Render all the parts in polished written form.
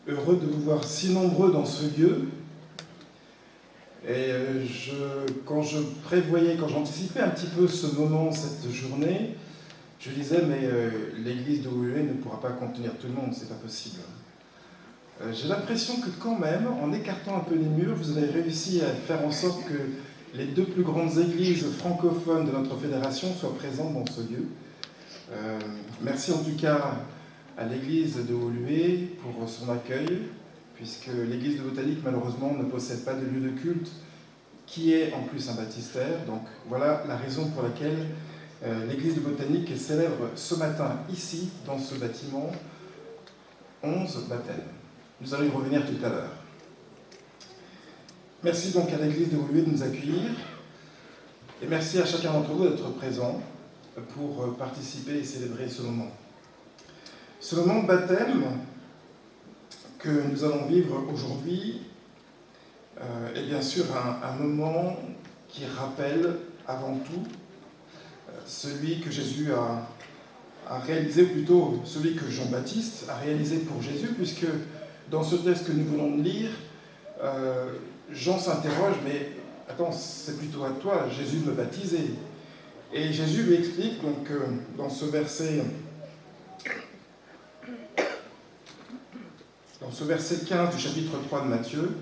Heureux de vous voir si nombreux dans ce lieu. Et quand j'anticipais un petit peu ce moment, cette journée, je disais, mais l'église de Woluwe ne pourra pas contenir tout le monde, c'est pas possible. J'ai l'impression que quand même, en écartant un peu les murs, vous avez réussi à faire en sorte que les deux plus grandes églises francophones de notre fédération soient présentes dans ce lieu. Merci en tout cas à l'église de Woluwe pour son accueil, puisque l'église de Botanique malheureusement ne possède pas de lieu de culte qui est en plus un baptistère. Donc voilà la raison pour laquelle l'église de Botanique célèbre ce matin ici, dans ce bâtiment, 11 baptêmes. Nous allons y revenir tout à l'heure. Merci donc à l'église de Woluwe de nous accueillir, et merci à chacun d'entre vous d'être présent pour participer et célébrer ce moment. Ce moment de baptême que nous allons vivre aujourd'hui est bien sûr un moment qui rappelle avant tout celui que Jésus a réalisé, ou plutôt celui que Jean-Baptiste a réalisé pour Jésus, puisque dans ce texte que nous venons de lire, Jean s'interroge, mais attends, c'est plutôt à toi, Jésus, de me baptiser. Et Jésus lui explique, donc, dans ce verset 15 du chapitre 3 de Matthieu,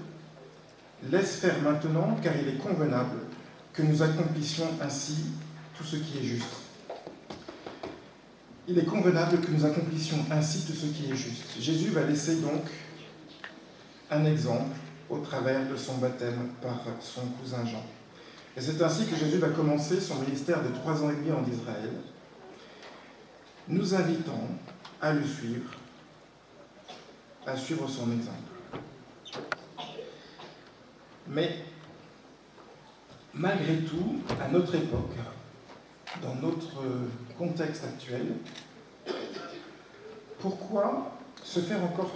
« Laisse faire maintenant, car il est convenable que nous accomplissions ainsi tout ce qui est juste. » Il est convenable que nous accomplissions ainsi tout ce qui est juste. Jésus va laisser donc un exemple au travers de son baptême par son cousin Jean. Et c'est ainsi que Jésus va commencer son ministère de 3 ans et demi en Israël, nous invitant à le suivre, à suivre son exemple. Mais malgré tout, à notre époque, dans notre contexte actuel, pourquoi se faire encore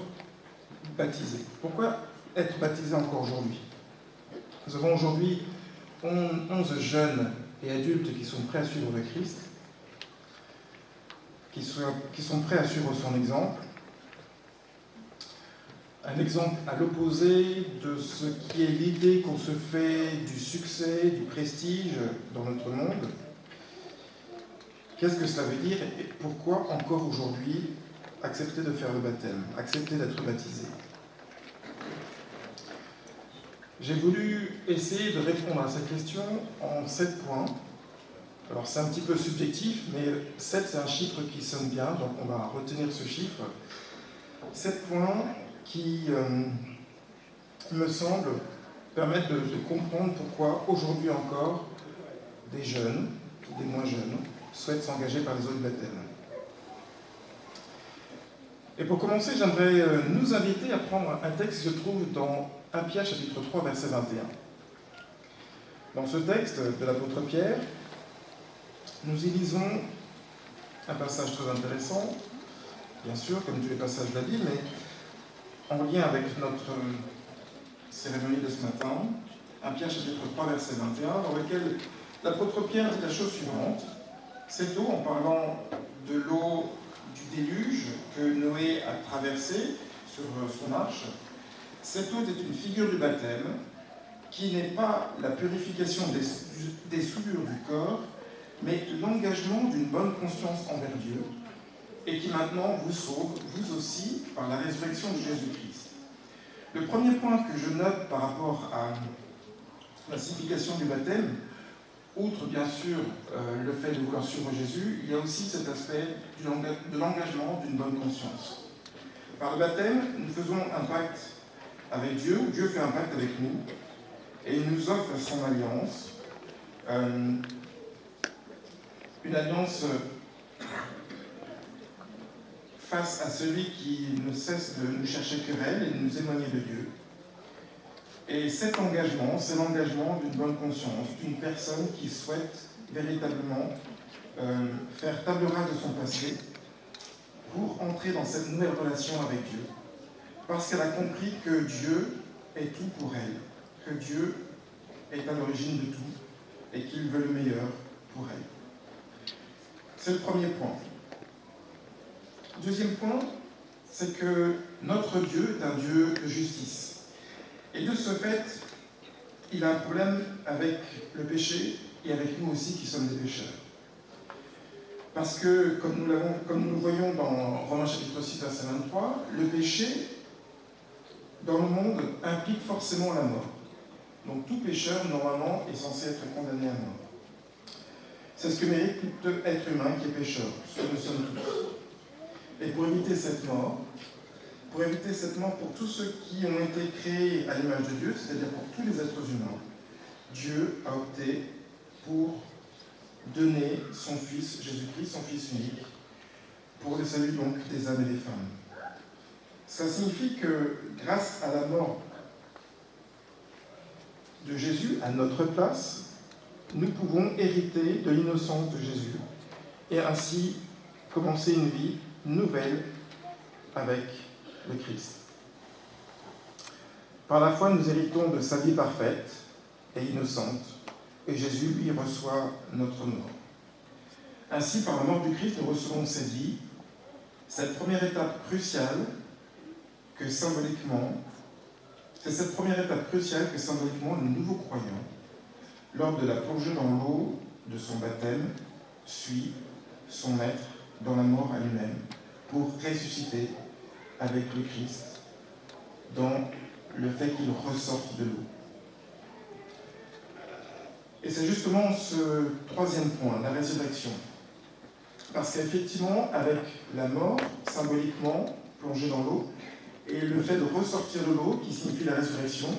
baptiser? Pourquoi être baptisé encore aujourd'hui? Nous avons aujourd'hui 11 jeunes et adultes qui sont prêts à suivre le Christ, qui sont prêts à suivre son exemple. Un exemple à l'opposé de ce qui est l'idée qu'on se fait du succès, du prestige dans notre monde. Qu'est-ce que cela veut dire et pourquoi encore aujourd'hui accepter de faire le baptême, accepter d'être baptisé? J'ai voulu essayer de répondre à cette question en 7 points. Alors c'est un petit peu subjectif, mais 7 c'est un chiffre qui sonne bien, donc on va retenir ce chiffre. 7 points qui me semblent permettre de comprendre pourquoi aujourd'hui encore des jeunes, des moins jeunes, souhaitent s'engager par les eaux de baptême. Et pour commencer, j'aimerais nous inviter à prendre un texte qui se trouve dans 1 Pierre chapitre 3 verset 21. Dans ce texte de l'apôtre Pierre, nous y lisons un passage très intéressant, bien sûr, comme tous les passages de la Bible, mais en lien avec notre cérémonie de ce matin, 1 Pierre chapitre 3 verset 21, dans lequel l'apôtre Pierre dit la chose suivante. Cette eau, en parlant de l'eau du déluge que Noé a traversée sur son arche, cette eau est une figure du baptême qui n'est pas la purification des souillures du corps, mais l'engagement d'une bonne conscience envers Dieu, et qui maintenant vous sauve, vous aussi, par la résurrection de Jésus-Christ. Le premier point que je note par rapport à la signification du baptême, outre bien sûr le fait de vouloir suivre Jésus, il y a aussi cet aspect de l'engagement d'une bonne conscience. Par le baptême, nous faisons un pacte avec Dieu, Dieu fait un pacte avec nous, et il nous offre son alliance, une alliance face à celui qui ne cesse de nous chercher querelle et de nous éloigner de Dieu. Et cet engagement, c'est l'engagement d'une bonne conscience, d'une personne qui souhaite véritablement faire table rase de son passé pour entrer dans cette nouvelle relation avec Dieu, parce qu'elle a compris que Dieu est tout pour elle, que Dieu est à l'origine de tout et qu'il veut le meilleur pour elle. C'est le premier point. Deuxième point, c'est que notre Dieu est un Dieu de justice. Et de ce fait, il a un problème avec le péché et avec nous aussi qui sommes des pécheurs. Parce que, comme nous le voyons dans Romains chapitre 6, verset 23, le péché, dans le monde, implique forcément la mort. Donc tout pécheur, normalement, est censé être condamné à mort. C'est ce que mérite tout être humain qui est pécheur, ce que nous sommes tous. Et pour éviter cette mort pour tous ceux qui ont été créés à l'image de Dieu, c'est-à-dire pour tous les êtres humains, Dieu a opté pour donner son Fils, Jésus-Christ, son Fils unique, pour le salut donc des âmes et des femmes. Ça signifie que grâce à la mort de Jésus à notre place, nous pouvons hériter de l'innocence de Jésus et ainsi commencer une vie nouvelle avec le Christ. Par la foi, nous héritons de sa vie parfaite et innocente, et Jésus, lui, reçoit notre mort. Ainsi, par la mort du Christ, nous recevons cette vie, cette première étape cruciale que symboliquement le nouveau croyant, lors de la plongée dans l'eau de son baptême, suit son maître dans la mort à lui-même pour ressusciter avec le Christ dans le fait qu'il ressorte de l'eau. Et c'est justement ce troisième point, la résurrection. Parce qu'effectivement, avec la mort, symboliquement, plongée dans l'eau, et le fait de ressortir de l'eau, qui signifie la résurrection,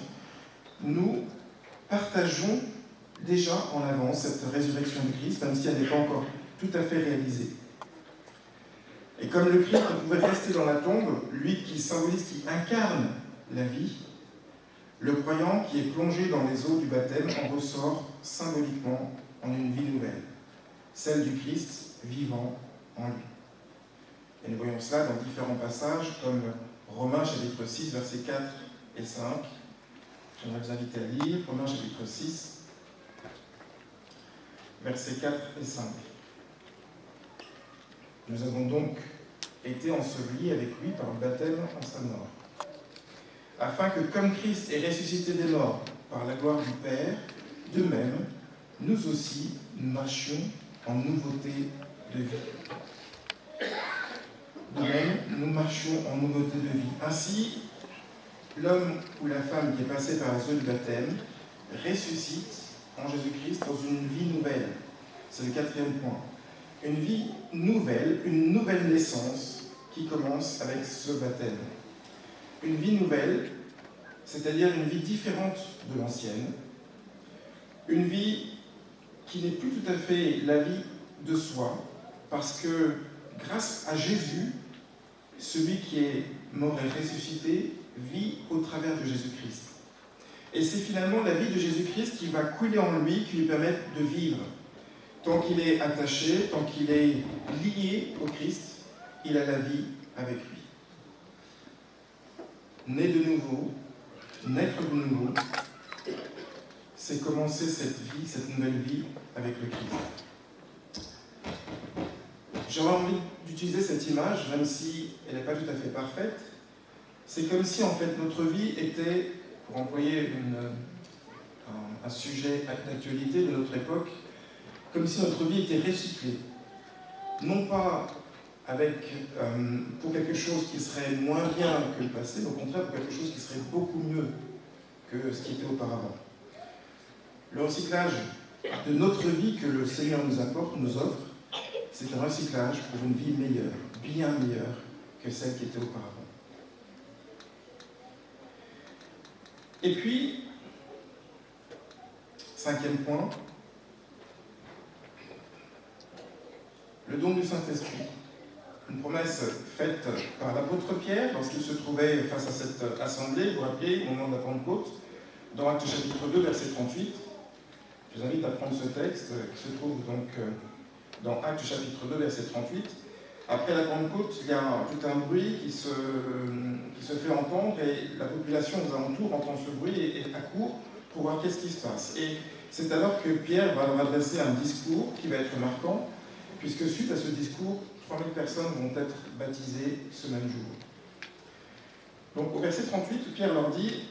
nous partageons déjà en avance cette résurrection du Christ, même si elle n'est pas encore tout à fait réalisée. Et comme le Christ ne pouvait rester dans la tombe, lui qui symbolise, qui incarne la vie, le croyant qui est plongé dans les eaux du baptême en ressort symboliquement en une vie nouvelle, celle du Christ vivant en lui. Et nous voyons cela dans différents passages, comme Romains chapitre 6, versets 4 et 5. J'aimerais vous inviter à lire Romains chapitre 6, versets 4 et 5. Nous avons donc été ensevelis avec lui par le baptême en sa mort, afin que, comme Christ est ressuscité des morts par la gloire du Père, de même, nous aussi, nous marchions en nouveauté de vie. De même, nous marchions en nouveauté de vie. Ainsi, l'homme ou la femme qui est passé par les eaux du baptême ressuscite en Jésus-Christ dans une vie nouvelle. C'est le quatrième point. Une vie nouvelle, une nouvelle naissance qui commence avec ce baptême. Une vie nouvelle, c'est-à-dire une vie différente de l'ancienne, une vie qui n'est plus tout à fait la vie de soi, parce que grâce à Jésus, celui qui est mort et ressuscité vit au travers de Jésus-Christ. Et c'est finalement la vie de Jésus-Christ qui va couler en lui, qui lui permet de vivre. Tant qu'il est attaché, tant qu'il est lié au Christ, il a la vie avec lui. Né de nouveau, naître de nouveau, c'est commencer cette vie, cette nouvelle vie avec le Christ. J'aurais envie d'utiliser cette image, même si elle n'est pas tout à fait parfaite. C'est comme si en fait notre vie était, pour employer un sujet d'actualité de notre époque, comme si notre vie était recyclée. Non pas pour quelque chose qui serait moins bien que le passé, mais au contraire pour quelque chose qui serait beaucoup mieux que ce qui était auparavant. Le recyclage de notre vie que le Seigneur nous apporte, nous offre, c'est un recyclage pour une vie meilleure, bien meilleure que celle qui était auparavant. Et puis, cinquième point, le don du Saint-Esprit. Une promesse faite par l'apôtre Pierre lorsqu'il se trouvait face à cette assemblée, vous vous rappelez, au moment de la Pentecôte, dans Actes chapitre 2, verset 38. Je vous invite à prendre ce texte qui se trouve donc dans Actes chapitre 2, verset 38. Après la Pentecôte, il y a tout un bruit qui se fait entendre et la population aux alentours entend ce bruit et accourt pour voir qu'est-ce qui se passe. Et c'est alors que Pierre va leur adresser un discours qui va être marquant, puisque suite à ce discours, 3000 personnes vont être baptisées ce même jour. Donc au verset 38, Pierre leur dit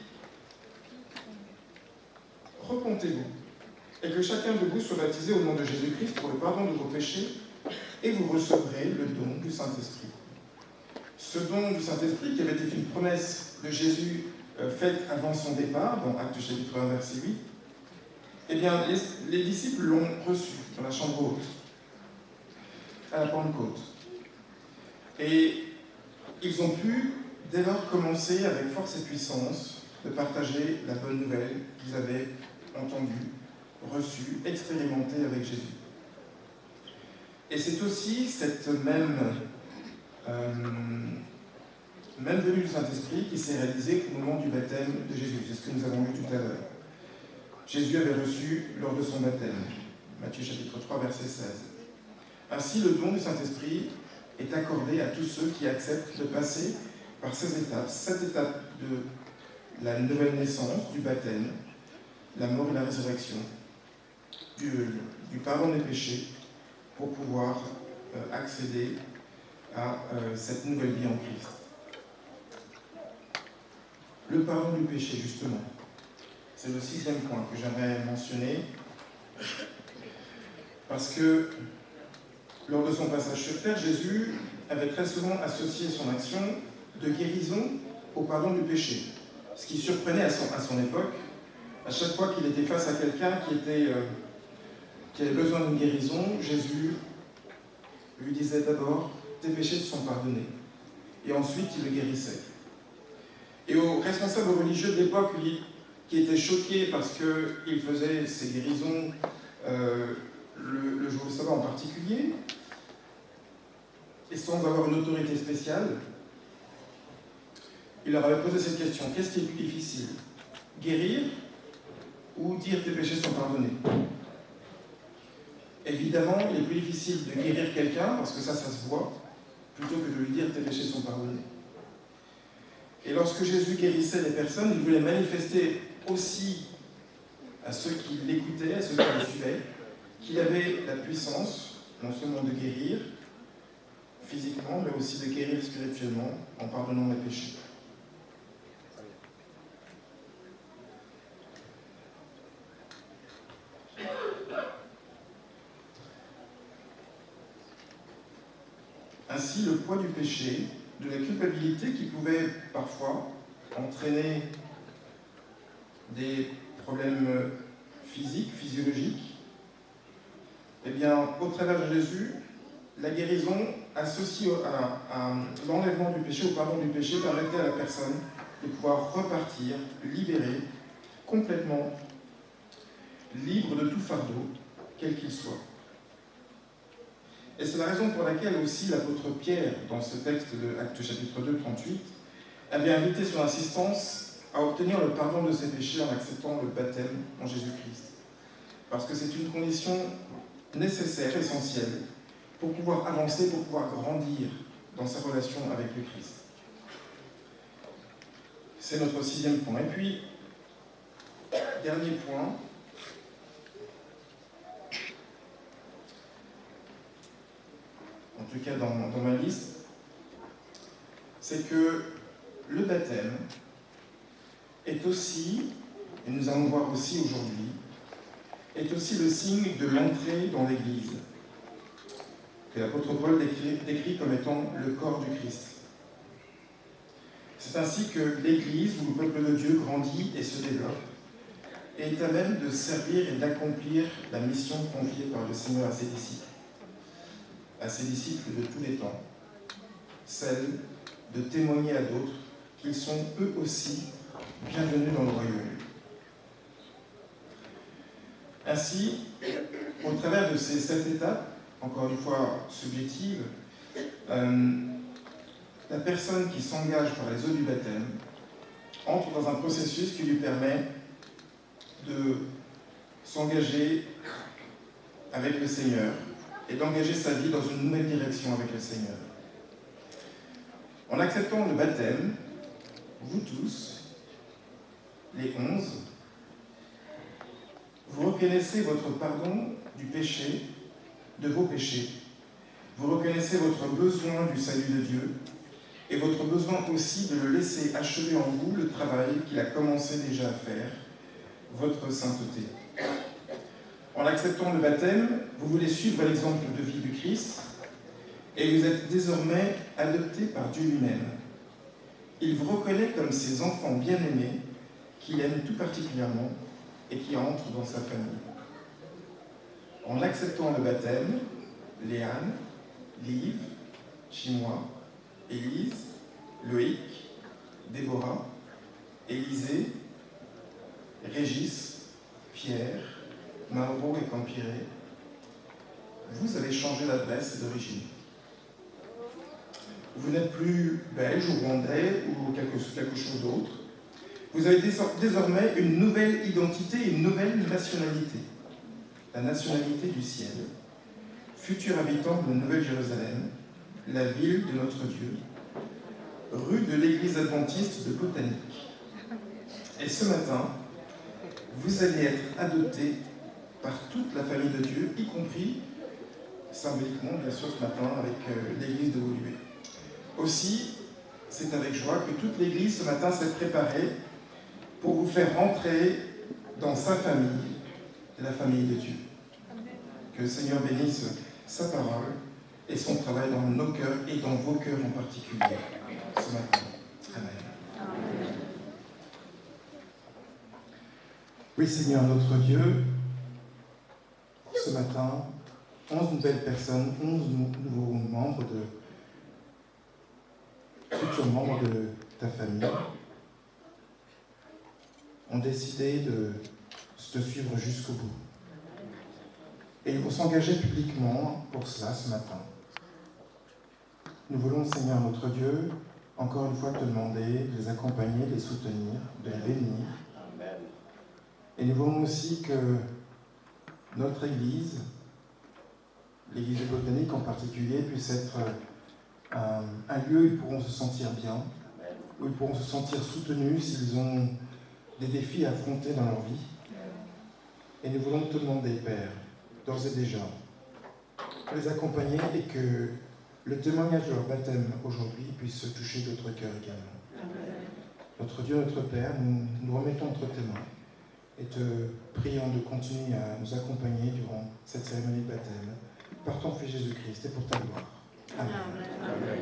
« Repentez-vous, et que chacun de vous soit baptisé au nom de Jésus-Christ pour le pardon de vos péchés, et vous recevrez le don du Saint-Esprit. » Ce don du Saint-Esprit, qui avait été une promesse de Jésus faite avant son départ, dans Actes chapitre 1, verset 8, eh bien, les disciples l'ont reçu dans la chambre haute, à la Pentecôte. Et ils ont pu, dès lors, commencer avec force et puissance de partager la bonne nouvelle qu'ils avaient entendue, reçue, expérimentée avec Jésus. Et c'est aussi cette même venue du Saint-Esprit qui s'est réalisée au moment du baptême de Jésus. C'est ce que nous avons vu tout à l'heure. Jésus avait reçu lors de son baptême. Matthieu chapitre 3, verset 16. Ainsi, le don du Saint-Esprit est accordé à tous ceux qui acceptent de passer par cette étape de la nouvelle naissance, du baptême, la mort et la résurrection, du pardon des péchés, pour pouvoir accéder à cette nouvelle vie en Christ. Le pardon du péché, justement, c'est le 6e point que j'aimerais mentionner, parce que lors de son passage sur terre, Jésus avait très souvent associé son action de guérison au pardon du péché. Ce qui surprenait à son époque, à chaque fois qu'il était face à quelqu'un qui avait besoin d'une guérison, Jésus lui disait d'abord « tes péchés te sont pardonnés ». Et ensuite, il le guérissait. Et aux responsables religieux de l'époque, qui étaient choqués parce qu'il faisait ces guérisons le jour de sabbat en particulier, et sans avoir une autorité spéciale, il leur avait posé cette question: qu'est-ce qui est plus difficile, guérir ou dire tes péchés sont pardonnés? Évidemment, il est plus difficile de guérir quelqu'un, parce que ça se voit, plutôt que de lui dire tes péchés sont pardonnés. Et lorsque Jésus guérissait les personnes, il voulait manifester aussi à ceux qui l'écoutaient, à ceux qui le suivaient, qu'il avait la puissance, non seulement de guérir physiquement, mais aussi de guérir spirituellement en pardonnant les péchés. Ainsi, le poids du péché, de la culpabilité qui pouvait parfois entraîner des problèmes physiques, physiologiques, eh bien, au travers de Jésus, la guérison associée à l'enlèvement du péché, au pardon du péché, permettait à la personne de pouvoir repartir, libérée, complètement libre de tout fardeau, quel qu'il soit. Et c'est la raison pour laquelle aussi l'apôtre Pierre, dans ce texte de Actes chapitre 2, 38, avait invité son assistance à obtenir le pardon de ses péchés en acceptant le baptême en Jésus-Christ. Parce que c'est une condition nécessaire, essentielle, pour pouvoir avancer, pour pouvoir grandir dans sa relation avec le Christ. C'est notre 6e point. Et puis, dernier point, en tout cas dans ma liste, c'est que le baptême est aussi, et nous allons voir aussi aujourd'hui, est aussi le signe de l'entrée dans l'Église, que l'apôtre Paul décrit comme étant le corps du Christ. C'est ainsi que l'Église, où le peuple de Dieu grandit et se développe, est à même de servir et d'accomplir la mission confiée par le Seigneur à ses disciples de tous les temps, celle de témoigner à d'autres qu'ils sont eux aussi bienvenus dans le royaume. Ainsi, au travers de ces 7 étapes, encore une fois subjectives, la personne qui s'engage par les eaux du baptême entre dans un processus qui lui permet de s'engager avec le Seigneur et d'engager sa vie dans une nouvelle direction avec le Seigneur. En acceptant le baptême, vous tous, les 11, vous reconnaissez votre pardon du péché, de vos péchés. Vous reconnaissez votre besoin du salut de Dieu et votre besoin aussi de le laisser achever en vous le travail qu'il a commencé déjà à faire, votre sainteté. En acceptant le baptême, vous voulez suivre l'exemple de vie du Christ, et vous êtes désormais adopté par Dieu lui-même. Il vous reconnaît comme ses enfants bien-aimés, qu'il aime tout particulièrement et qui entrent dans sa famille. En acceptant le baptême, Léane, Liv, Chimois, Élise, Loïc, Déborah, Élisée, Régis, Pierre, Mauro et Campiré, vous avez changé d'adresse et d'origine. Vous n'êtes plus belge ou rwandais ou quelque chose d'autre. Vous avez désormais une nouvelle identité et une nouvelle nationalité. La nationalité du ciel, futur habitant de la Nouvelle-Jérusalem, la ville de notre Dieu, rue de l'église adventiste de Botanique. Et ce matin, vous allez être adopté par toute la famille de Dieu, y compris, symboliquement, bien sûr, ce matin, avec l'église de Woluwe. Aussi, c'est avec joie que toute l'église, ce matin, s'est préparée pour vous faire rentrer dans sa famille, la famille de Dieu. Que le Seigneur bénisse sa parole et son travail dans nos cœurs et dans vos cœurs en particulier ce matin. Amen. Oui, Seigneur notre Dieu, ce matin, 11 nouvelles personnes, 11 nouveaux membres futurs membres de ta famille ont décidé de te suivre jusqu'au bout. Et ils vont s'engager publiquement pour cela ce matin. Nous voulons, Seigneur notre Dieu, encore une fois te demander de les accompagner, de les soutenir, de les bénir. Et nous voulons aussi que notre Église, l'Église de Botanique en particulier, puisse être un lieu où ils pourront se sentir bien, où ils pourront se sentir soutenus s'ils ont des défis à affronter dans leur vie. Et nous voulons te demander, Père, d'ores et déjà, de les accompagner et que le témoignage de leur baptême aujourd'hui puisse toucher d'autres cœurs également. Notre Dieu, notre Père, nous nous remettons entre tes mains et te prions de continuer à nous accompagner durant cette cérémonie de baptême par ton Fils Jésus-Christ et pour ta gloire. Amen. Amen.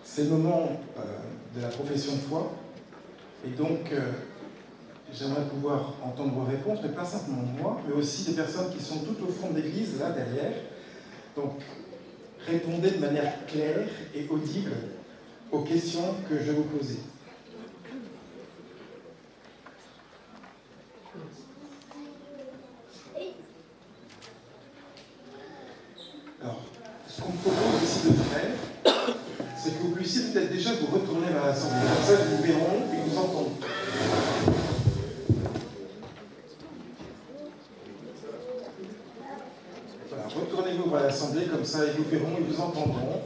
C'est le moment de la profession de foi, et donc j'aimerais pouvoir entendre vos réponses, mais pas simplement moi, mais aussi des personnes qui sont tout au fond de l'église, là derrière. Donc répondez de manière claire et audible aux questions que je vais vous poser. Alors, ce qu'on me propose aussi de faire, c'est que vous puissiez peut-être déjà vous retourner vers l'Assemblée. Comme ça, ils vous verront et vous entendront. Voilà, retournez-vous vers l'Assemblée, comme ça, ils vous verront, ils vous entendront.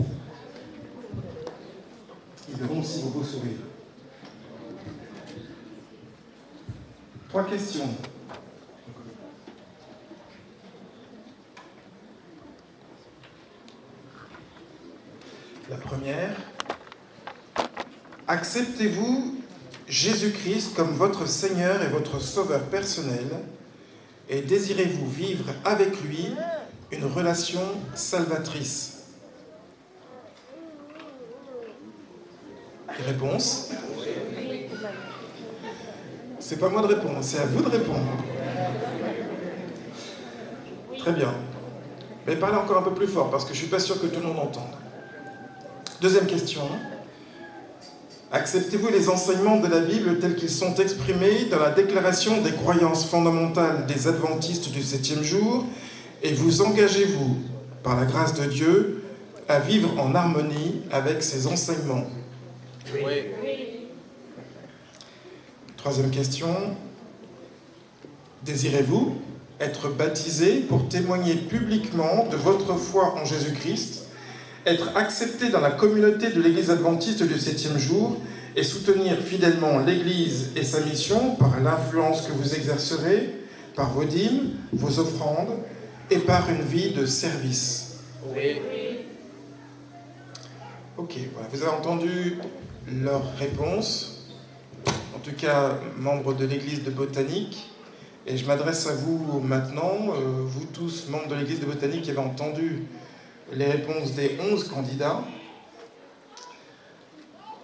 Ils verront aussi vos beaux sourires. 3 questions. La première, acceptez-vous Jésus-Christ comme votre Seigneur et votre Sauveur personnel et désirez-vous vivre avec lui une relation salvatrice? Réponse? C'est pas moi de répondre, c'est à vous de répondre. Très bien. Mais parlez encore un peu plus fort parce que je suis pas sûr que tout le monde entende. Deuxième question. Acceptez-vous les enseignements de la Bible tels qu'ils sont exprimés dans la déclaration des croyances fondamentales des adventistes du 7e jour et vous engagez-vous, par la grâce de Dieu, à vivre en harmonie avec ces enseignements? Oui. Troisième question. Désirez-vous être baptisé pour témoigner publiquement de votre foi en Jésus-Christ, être accepté dans la communauté de l'Église adventiste du 7e jour et soutenir fidèlement l'Église et sa mission par l'influence que vous exercerez, par vos dîmes, vos offrandes et par une vie de service. Oui. Ok, voilà, vous avez entendu leur réponse, en tout cas membres de l'Église de Botanique, et je m'adresse à vous maintenant, vous tous membres de l'Église de Botanique qui avez entendu les réponses des 11 candidats.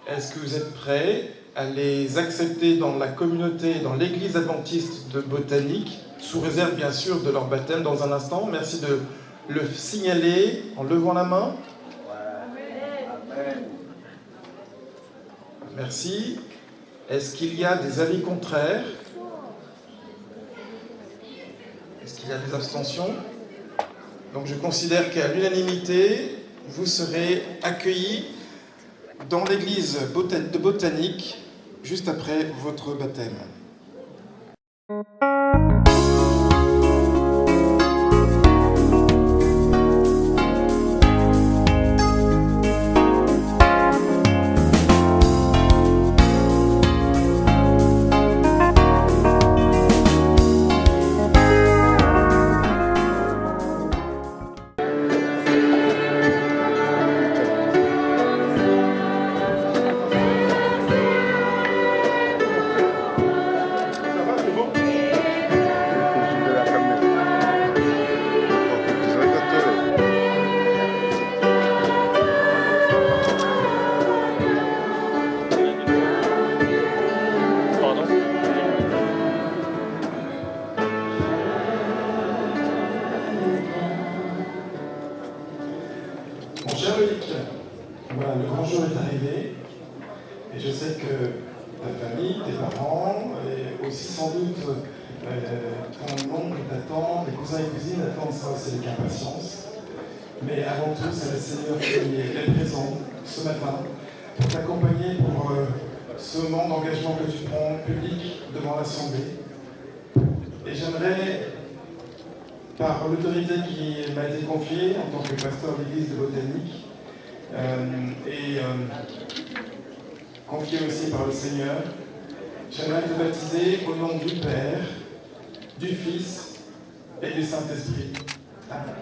Est-ce que vous êtes prêts à les accepter dans la communauté, dans l'Église adventiste de Botanique, sous réserve bien sûr de leur baptême dans un instant? Merci de le signaler en levant la main. Merci. Est-ce qu'il y a des avis contraires? Est-ce qu'il y a des abstentions? Donc je considère qu'à l'unanimité, vous serez accueillis dans l'église de Botanique juste après votre baptême. Mon cher Loïc, voilà, le grand jour est arrivé et je sais que ta famille, tes parents et aussi sans doute ton oncle t'attend, tes cousins et cousines attendent ça aussi avec impatience. Mais avant tout, c'est le Seigneur qui est présent ce matin pour t'accompagner pour ce moment d'engagement que tu prends public devant l'Assemblée. Et j'aimerais, par l'autorité qui m'a été confiée en tant que pasteur d'église de Botanique, et confiée aussi par le Seigneur, j'aimerais te baptiser au nom du Père, du Fils et du Saint-Esprit. Amen.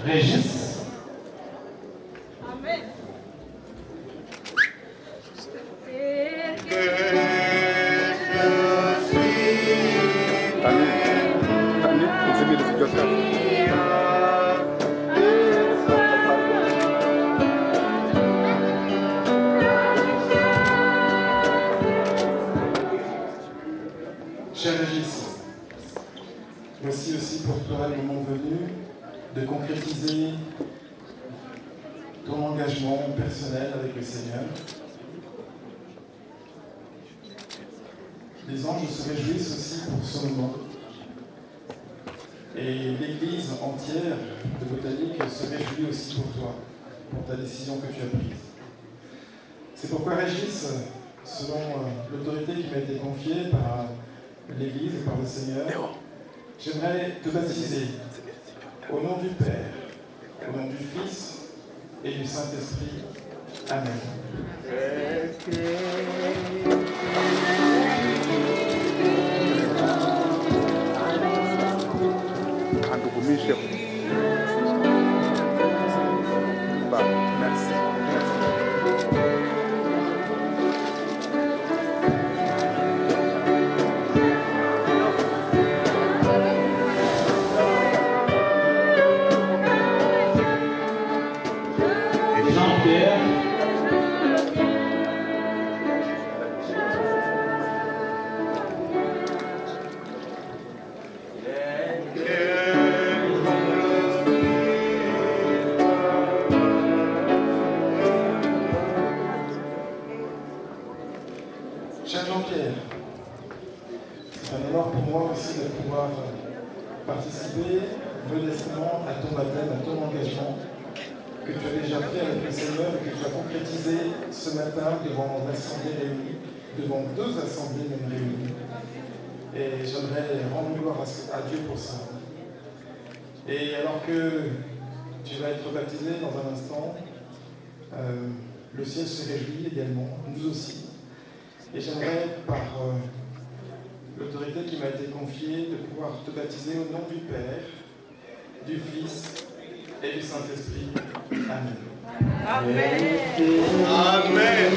Régis. Amen. Cher Régis, voici aussi pour toi le moment venu de concrétiser ton engagement personnel avec le Seigneur. Les anges se réjouissent aussi pour ce moment. Et l'Église entière de Botanique se réjouit aussi pour toi, pour ta décision que tu as prise. C'est pourquoi Régis, selon l'autorité qui m'a été confiée par l'Église et par le Seigneur, j'aimerais te baptiser au nom du Père, au nom du Fils et du Saint-Esprit. Amen. Merci. Cher Jean-Pierre, c'est un honneur pour moi aussi de pouvoir participer modestement à ton baptême, à ton engagement que tu as déjà fait avec le Seigneur et que tu as concrétisé ce matin devant l'Assemblée réunie, devant 2 assemblées même réunies. Et j'aimerais rendre gloire à Dieu pour ça. Et alors que tu vas être baptisé dans un instant, le ciel se réjouit également, nous aussi. Et j'aimerais, par l'autorité qui m'a été confiée, de pouvoir te baptiser au nom du Père, du Fils et du Saint-Esprit. Amen. Amen. Amen.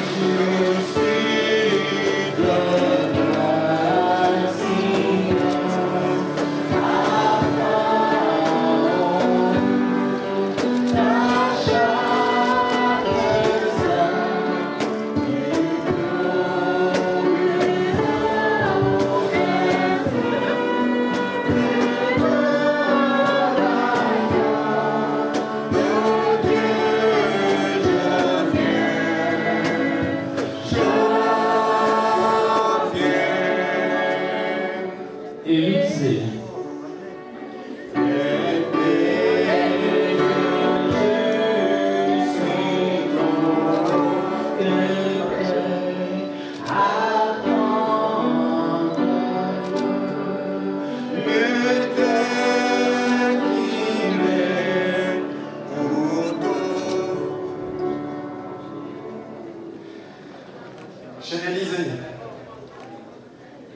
Cher Élisée,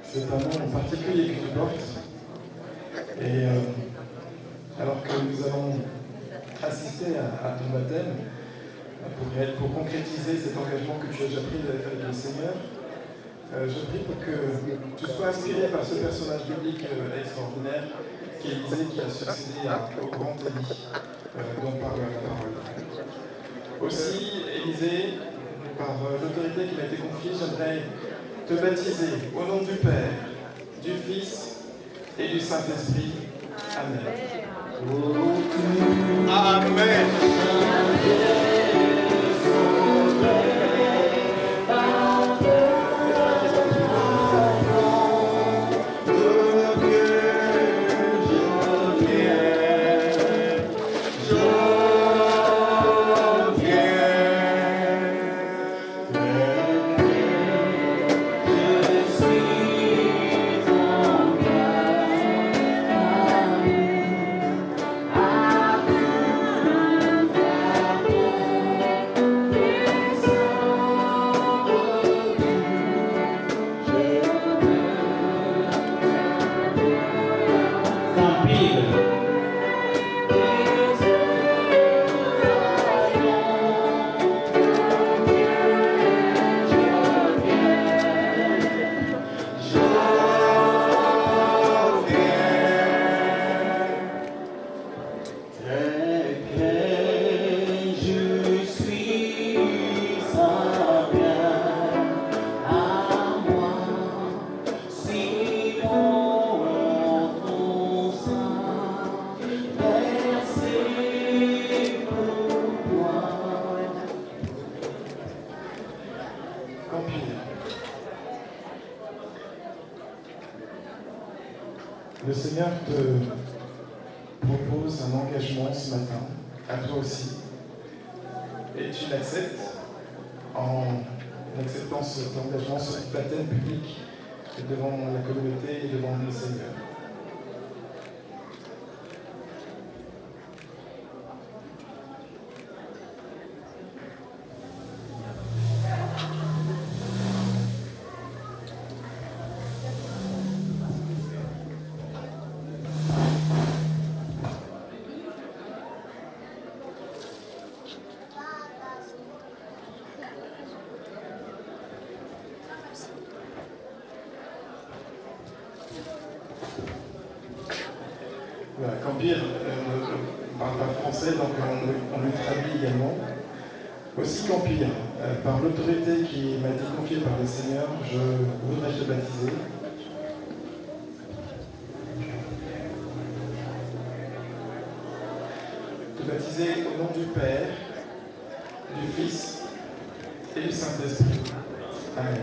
c'est un nom en particulier que tu portes. Et alors que nous allons assister à ton baptême, pour concrétiser cet engagement que tu as déjà pris avec le Seigneur, je prie pour que tu sois inspiré par ce personnage biblique extraordinaire qui est Élisée, qui a succédé au grand Élie, dont parle la parole. Aussi, Élisée, par l'autorité qui m'a été confiée, j'aimerais te baptiser au nom du Père, du Fils et du Saint-Esprit. Amen. Amen. Le Seigneur te propose un engagement ce matin, à toi aussi, et tu l'acceptes en acceptant cet engagement, ce baptême public devant la communauté et devant le Seigneur. Campire ne parle pas français, donc on le traduit également. Aussi Campire, par l'autorité qui m'a été confiée par le Seigneur, je voudrais te baptiser. Te baptiser au nom du Père, du Fils et du Saint-Esprit. Amen.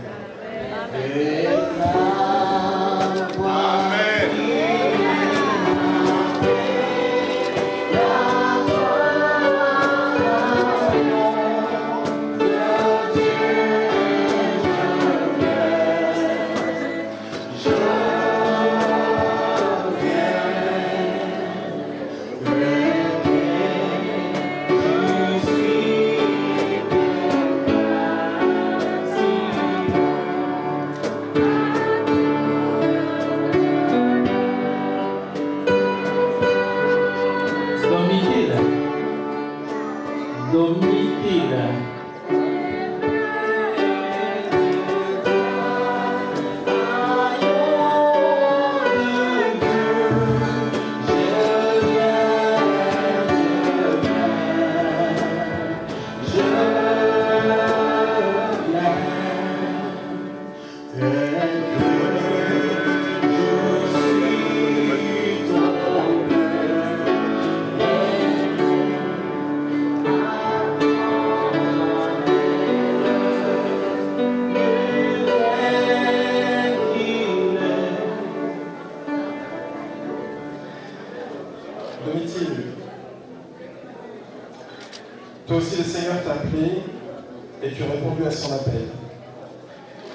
Toi aussi, le Seigneur t'a appelé et tu as répondu à son appel.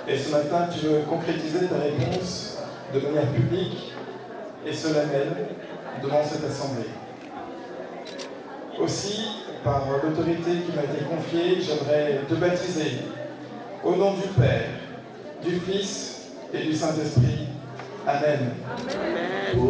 Et ce matin, tu veux concrétiser ta réponse de manière publique et solennelle devant cette assemblée. Aussi, par l'autorité qui m'a été confiée, j'aimerais te baptiser au nom du Père, du Fils et du Saint-Esprit. Amen. Amen.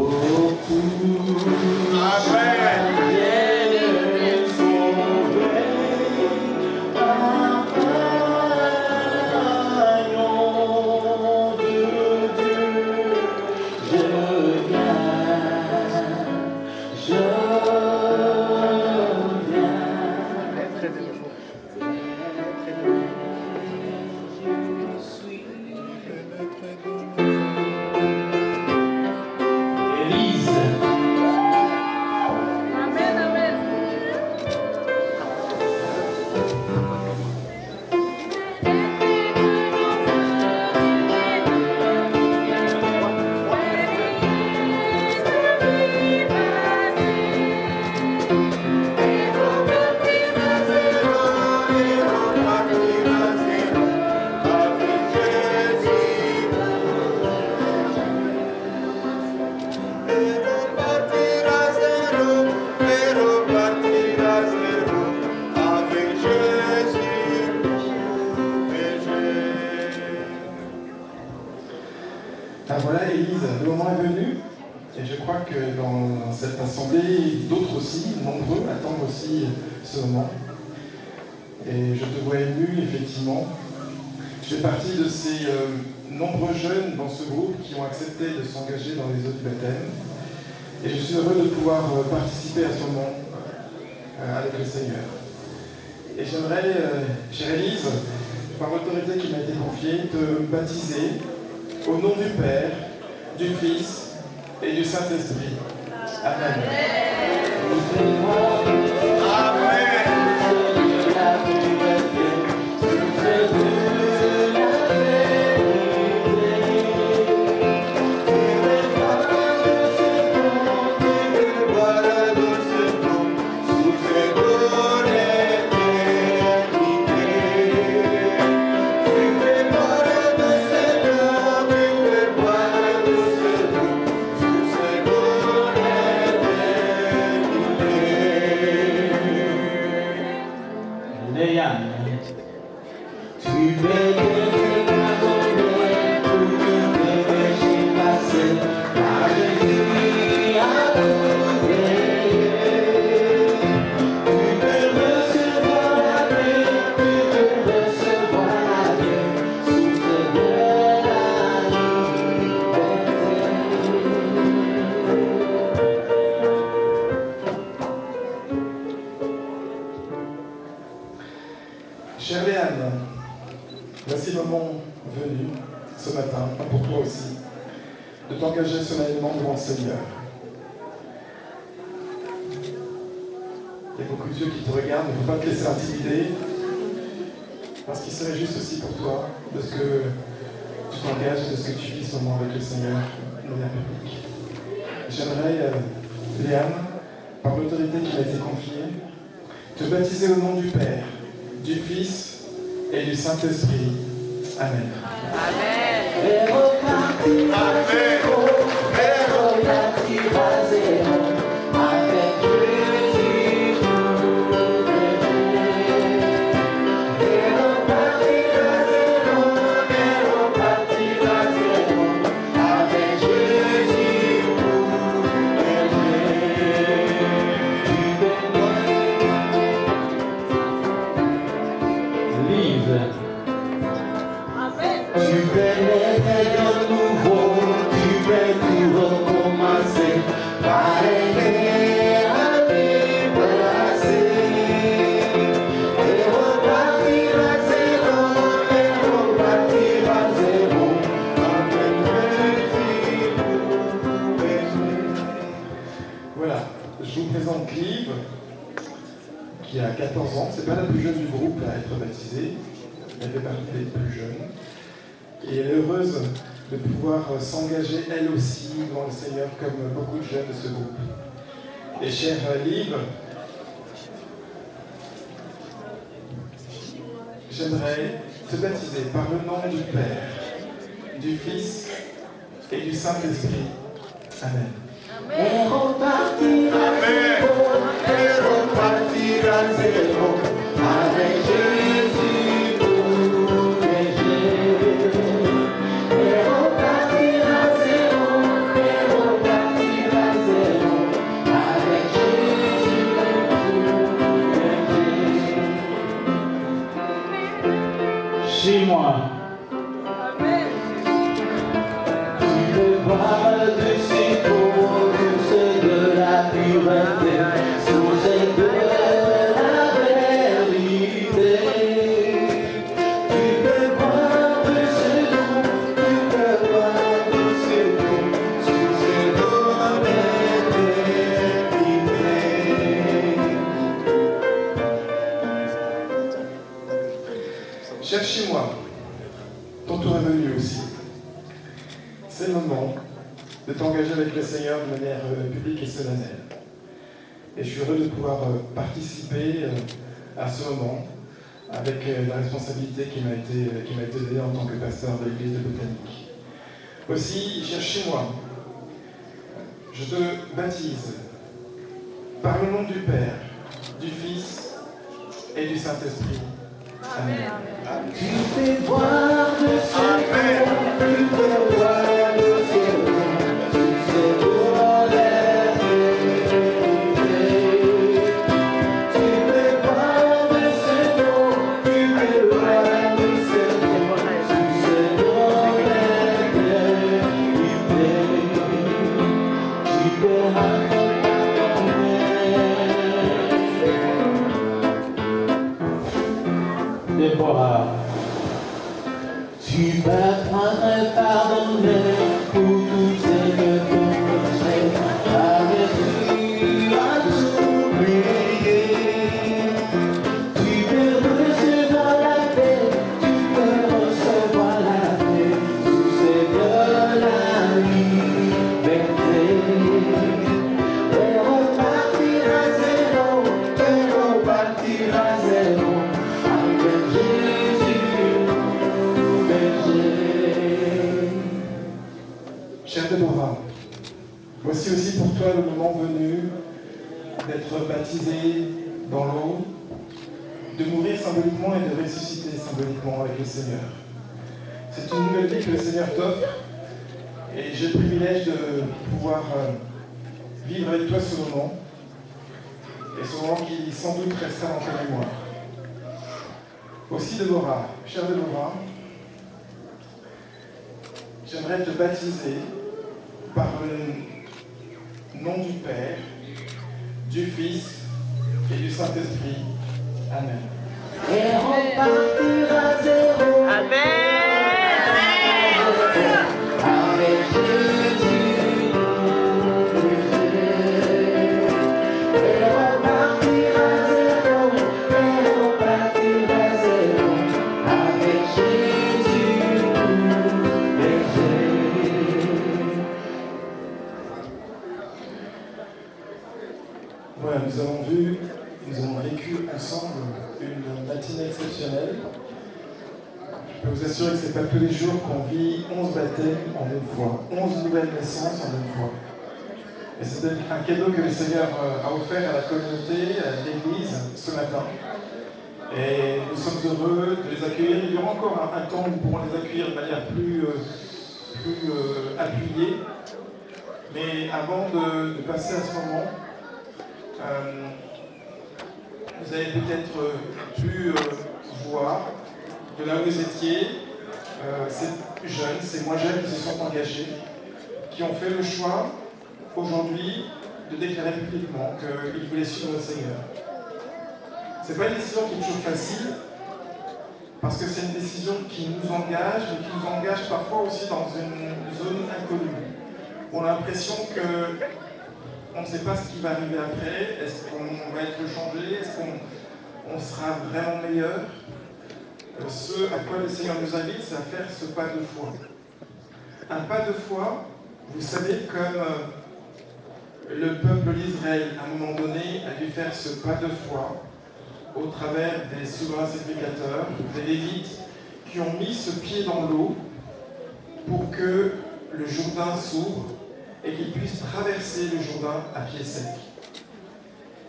Voilà, Élise, le moment est venu, et je crois que dans cette assemblée, d'autres aussi, nombreux, attendent aussi ce moment. Et je te vois ému, effectivement. Je fais partie de ces nombreux jeunes dans ce groupe qui ont accepté de s'engager dans les eaux du baptême. Et je suis heureux de pouvoir participer à ce moment avec le Seigneur. Et j'aimerais, chère Élise, par l'autorité qui m'a été confiée, te baptiser au nom du Père, du Fils et du Saint-Esprit. Amen. Chère Léane, voici le moment venu, ce matin, pour toi aussi, de t'engager solennellement devant le Seigneur. Il y a beaucoup de yeux qui te regardent, il ne faut pas te laisser intimider, parce qu'il serait juste aussi pour toi de ce que tu t'engages de ce que tu vis ce moment avec le Seigneur de manière publique. J'aimerais, Léane, par l'autorité qui m'a été confiée, te baptiser au nom du Père, du Fils et du Saint-Esprit. Amen. Amen. Voilà, je vous présente Clive, qui a 14 ans. C'est pas la plus jeune du groupe à être baptisée. Elle fait partie des plus jeunes. Et elle est heureuse de pouvoir s'engager elle aussi dans le Seigneur comme beaucoup de jeunes de ce groupe. Et chère Liv, j'aimerais te baptiser par le nom du Père, du Fils et du Saint-Esprit. Amen. Amen. Chez moi, Amen. tu peux voir de ces sources de la pureté, sources de la vérité. Tu peux voir de ce nom, tu peux voir de ce nom, sources de l'éternité. Cherchez-moi. Ton tour est venu aussi. C'est le moment de t'engager avec le Seigneur de manière publique et solennelle. Et je suis heureux de pouvoir participer à ce moment avec la responsabilité qui m'a été donnée en tant que pasteur de l'église de Botanique. Aussi, cherchez-moi. Je te baptise par le nom du Père, du Fils et du Saint-Esprit. Amen. Tu peux voir de ce nom, tu peux voir de ce nom, sources de la vérité. Tu peux voir de ce nom, tu peux voir de ce nom, sources de l'éternité. Tu peux Déborah, tu vas pardonner pour tout ce que ton péché a reçu à t'oublier. Tu peux recevoir la paix, tu peux recevoir la paix, sous ces de la liberté. Et repartir à zéro, et repartir à zéro. Chère Déborah, voici aussi pour toi le moment venu d'être baptisé dans l'eau, de mourir symboliquement et de ressusciter symboliquement avec le Seigneur. C'est une nouvelle vie que le Seigneur t'offre et j'ai le privilège de pouvoir vivre avec toi ce moment et ce moment qui sans doute restera dans ta mémoire. Aussi Déborah, chère Déborah, j'aimerais te baptiser par le nom du Père, du Fils et du Saint-Esprit. Amen. Et repartir à zéro. Amen. Avec Jésus. Et repartir à zéro. Et repartir à zéro. Avec Jésus. nous avons vécu ensemble une matinée exceptionnelle. Je peux vous assurer que ce n'est pas tous les jours qu'on vit 11 baptêmes en une fois, 11 nouvelles naissances en une fois. Et c'est un cadeau que le Seigneur a offert à la communauté, à l'Église, ce matin. Et nous sommes heureux de les accueillir. Il y aura encore un temps où nous pourrons les accueillir de manière plus appuyée. Mais avant de passer à ce moment, vous avez peut-être pu voir de là où vous étiez, ces jeunes, ces moins jeunes qui se sont engagés, qui ont fait le choix aujourd'hui de déclarer publiquement qu'ils voulaient suivre le Seigneur. Ce n'est pas une décision qui est toujours facile, parce que c'est une décision qui nous engage, mais qui nous engage parfois aussi dans une zone inconnue. On a l'impression qu'on ne sait pas ce qui va arriver après. Est-ce qu'on va être changé? Est-ce qu'on sera vraiment meilleur? Ce à quoi le Seigneur nous invite, c'est à faire ce pas de foi. Un pas de foi, vous savez, comme le peuple d'Israël, à un moment donné, a dû faire ce pas de foi au travers des souverains sacrificateurs, des Lévites, qui ont mis ce pied dans l'eau pour que le Jourdain s'ouvre et qu'ils puissent traverser le Jourdain à pied sec.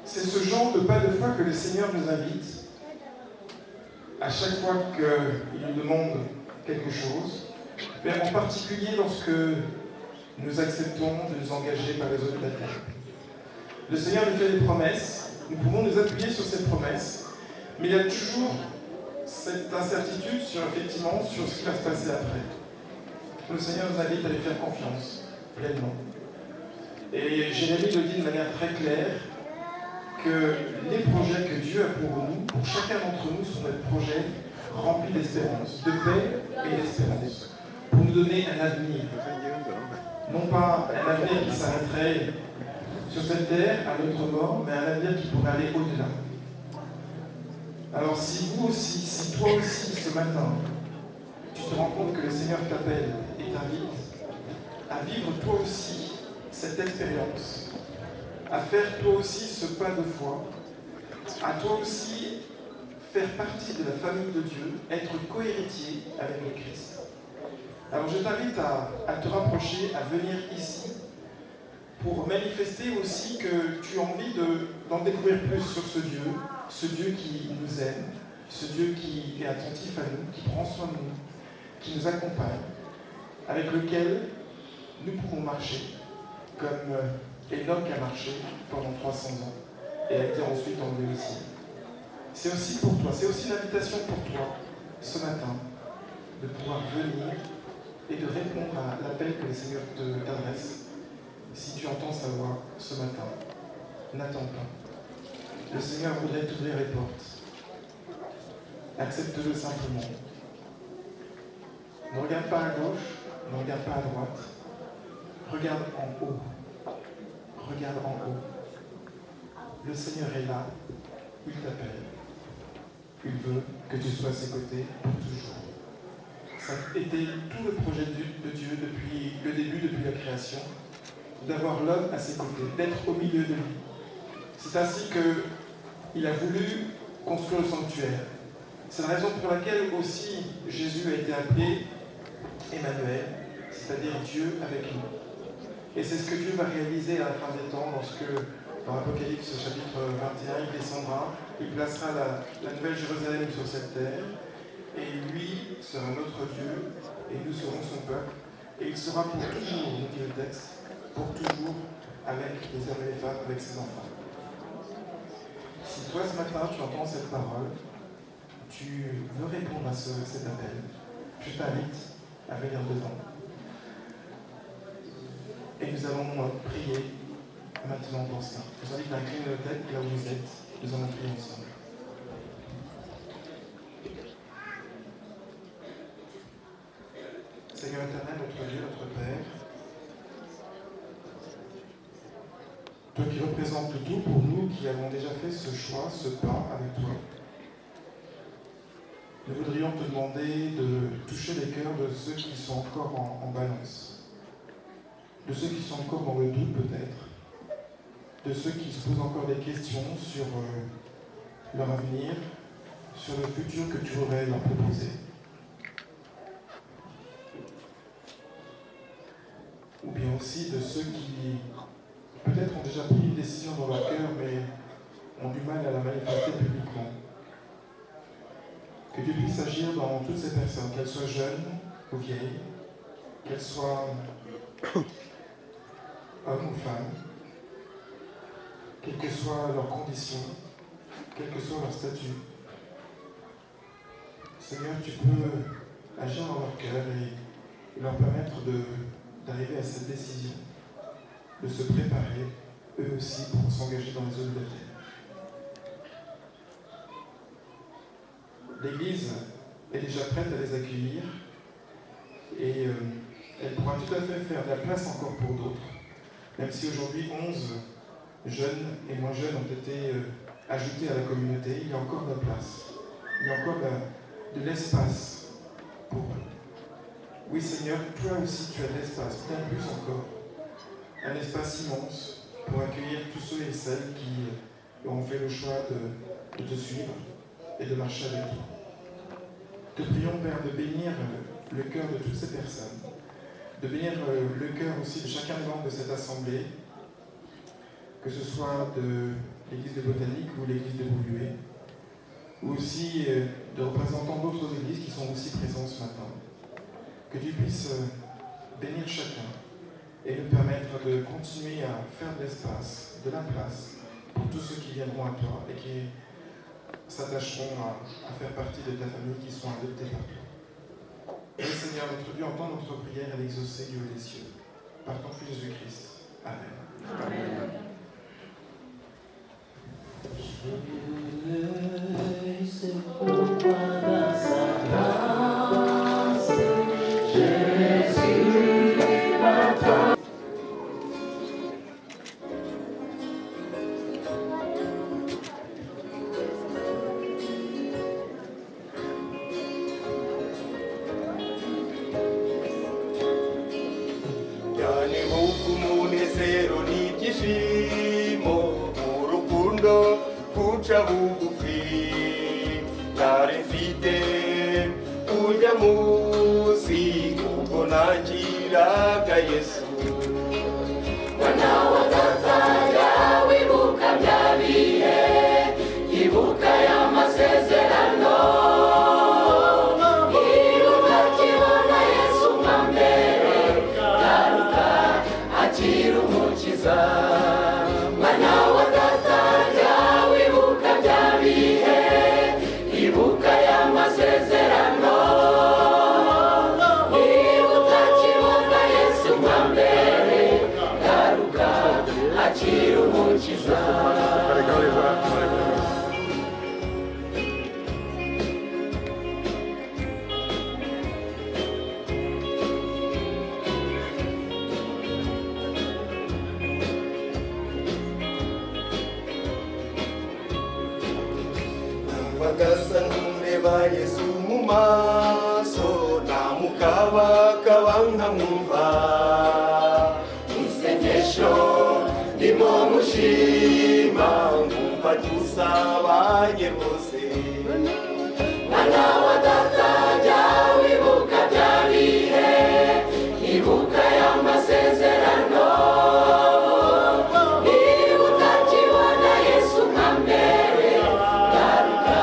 C'est ce genre de pas de foi que le Seigneur nous invite à chaque fois qu'il nous demande quelque chose, mais en particulier lorsque nous acceptons de nous engager par les eaux de baptême. Le Seigneur nous fait des promesses, nous pouvons nous appuyer sur ces promesses, mais il y a toujours cette incertitude sur ce qui va se passer après. Le Seigneur nous invite à lui faire confiance, pleinement. Et Jérémie le dit de manière très claire, que les projets que Dieu a pour nous, pour chacun d'entre nous, sont des projets remplis d'espérance, de paix et d'espérance, pour nous donner un avenir. Non pas un avenir qui s'arrêterait sur cette terre, à notre mort, mais un avenir qui pourrait aller au-delà. Alors si vous aussi, si toi aussi, ce matin, tu te rends compte que le Seigneur t'appelle et t'invite à vivre toi aussi cette expérience, à faire toi aussi ce pas de foi, à toi aussi faire partie de la famille de Dieu, être co-héritier avec le Christ. Alors je t'invite à te rapprocher, à venir ici, pour manifester aussi que tu as envie d'en découvrir plus sur ce Dieu qui nous aime, ce Dieu qui est attentif à nous, qui prend soin de nous, qui nous accompagne, avec lequel nous pouvons marcher, comme Enoch a marché pendant 300 ans et a été ensuite enlevé au ciel. C'est aussi pour toi, c'est aussi une invitation pour toi, ce matin, de pouvoir venir et de répondre à l'appel que le Seigneur t'adresse. Si tu entends sa voix ce matin, n'attends pas. Le Seigneur voudrait t'ouvrir les portes. Accepte-le simplement. Ne regarde pas à gauche, ne regarde pas à droite. Regarde en haut. Regarde en haut. Le Seigneur est là. Il t'appelle. Il veut que tu sois à ses côtés pour toujours. Ça a été tout le projet de Dieu depuis le début, depuis la création, d'avoir l'homme à ses côtés, d'être au milieu de lui. C'est ainsi qu'il a voulu construire le sanctuaire. C'est la raison pour laquelle aussi Jésus a été appelé Emmanuel, c'est-à-dire Dieu avec nous. Et c'est ce que Dieu va réaliser à la fin des temps lorsque, dans l'Apocalypse chapitre 21, il descendra, il placera la nouvelle Jérusalem sur cette terre, et lui sera notre Dieu, et nous serons son peuple, et il sera pour toujours, nous dit le texte, pour toujours avec les hommes et les femmes, avec ses enfants. Si toi ce matin tu entends cette parole, tu veux répondre à cet appel, je t'invite à venir devant. Et nous allons prier maintenant pour ça. Je vous invite à incliner nos têtes là où vous êtes. Nous allons prier ensemble. Seigneur éternel, notre Dieu, notre Père, toi qui représentes tout pour nous qui avons déjà fait ce choix, ce pas avec toi, nous voudrions te demander de toucher les cœurs de ceux qui sont encore en balance, de ceux qui sont encore dans le doute peut-être, de ceux qui se posent encore des questions sur leur avenir, sur le futur que tu aurais leur proposer. Ou bien aussi de ceux qui peut-être ont déjà pris une décision dans leur cœur mais ont du mal à la manifester publiquement. Que tu puisses agir dans toutes ces personnes, qu'elles soient jeunes ou vieilles, qu'elles soient hommes ou femmes, quelles que soient leurs conditions, quel que soit leur statut. Seigneur, tu peux agir dans leur cœur et leur permettre d'arriver à cette décision, de se préparer, eux aussi, pour s'engager dans les eaux de la terre. L'Église est déjà prête à les accueillir et elle pourra tout à fait faire de la place encore pour d'autres, même si aujourd'hui 11 jeunes et moins jeunes ont été ajoutés à la communauté, il y a encore de la place, il y a encore de l'espace pour eux. Oui Seigneur, toi aussi tu as de l'espace, bien plus encore, un espace immense pour accueillir tous ceux et celles qui ont fait le choix de te suivre et de marcher avec toi. Te prions, Père, de bénir le cœur de toutes ces personnes, de bénir le cœur aussi de chacun des membres de cette assemblée, que ce soit de l'église de Botanique ou l'église de Bouillouet, ou aussi de représentants d'autres églises qui sont aussi présents ce matin. Que tu puisses bénir chacun et nous permettre de continuer à faire de l'espace, de la place pour tous ceux qui viendront à toi et qui s'attacheront à faire partie de ta famille, qui sont adoptés par toi. Et Seigneur, notre Dieu, entend notre prière et l'exaucer du haut des cieux. Par ton Fils Jésus-Christ. Amen. Amen. C'est pourquoi dans sa grâce, Jésus m'attend. Yani umunezero n'ibyishimo urukundo guca bugufi nari mfite ujya munsi ubwo nakiraga Yesu Mwana wa data yawe ibuka bya bihe, ibuka y'amasezerano, ibuka kibona Yesu nka mbere, garuka akira umukiza. Mwana wa data yawe ibuka bya bihe, ibuka y'amasezerano, ibuka kibona Yesu nka mbere, garuka akira umukiza. bagasa nkureba Yesu mu maso namukabakaba nkamwumva isengesho ndimo mushima nkumva dusabanye rwose. Mwana wa data jya wibuka bya bihe, ibuka y'amasezerano, ibuka kibona Yesu nka mbere, garuka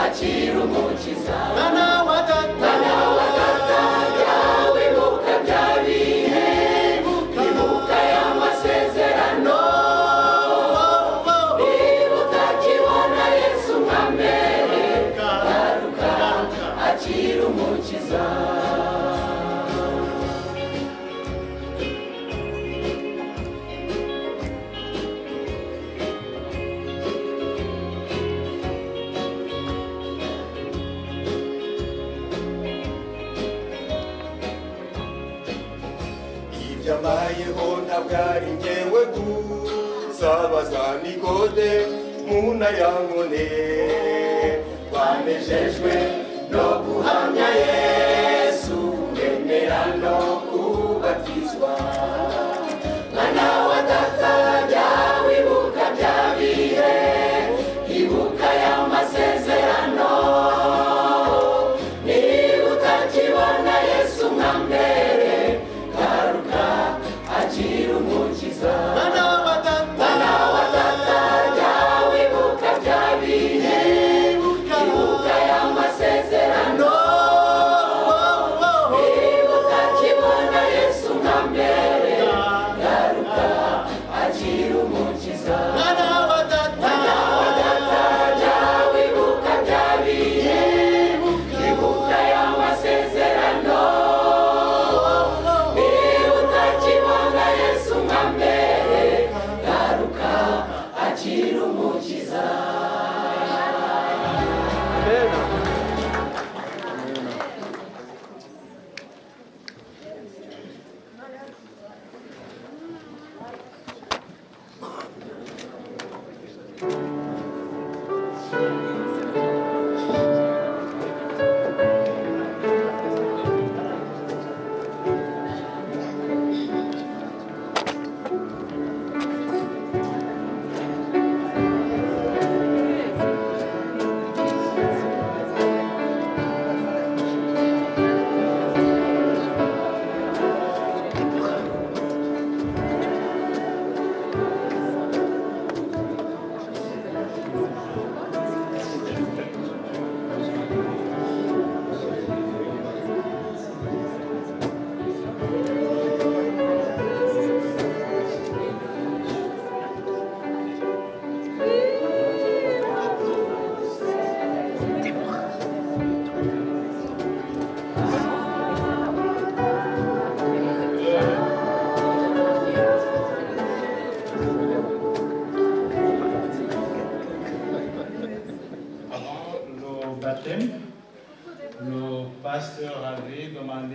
akira umukiza. Mwana wa data jya wibuka bya bihe, ibuka y'amasezerano, ibuka kibona Yesu nka mbere, garuka akira umukiza. Ibyabayeho ntabwo ari njyewe gusa bazanikode muna yankone twanejejwe no guhamya Yesu bemera no kubatizwa. Mwana wa data jya wibuka